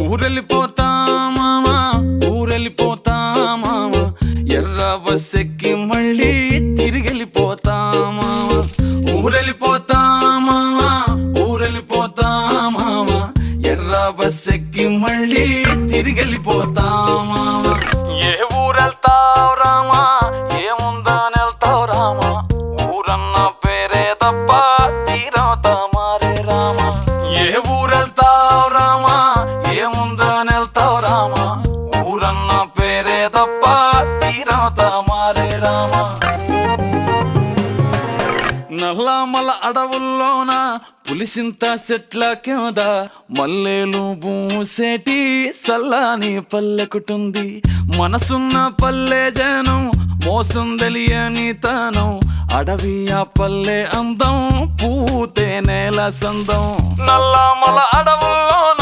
ఊరెళ్ళిపోతా మామ ఊరెళ్ళిపోతా మామ ఎర్ర బస్ ఎక్కి మళ్ళీ తిరిగెళ్ళిపోతా మామ ఊరెళ్ళిపోతా మామ ఊరెళ్ళిపోతా మామ ఎర్ర బస్ ఎక్కి మళ్ళీ తిరిగెళ్ళిపోతా మామ ఏ ఊరెళ్తావు రామా ఏముందని వెళ్తావు రామా ఊరన్న పేరే తప్ప తీరవుతా మారే రామా ఏ ఊరెళ్తావు రామా ఏముందని వెళ్తావు రామా ఊరన్న పేరే తప్ప తీరవుతా మారే రామా నల్లమల అడవుల్లోన పులిసింత చెట్ల కింద మల్లెలు పూసేటి సల్లాని పల్లెకుటుంది మనసున్న పల్లె జనం మోసం తెలియని తనం అడవి ఆ పల్లె అందం పూతే నేల సందం నల్లమల అడవుల్లోన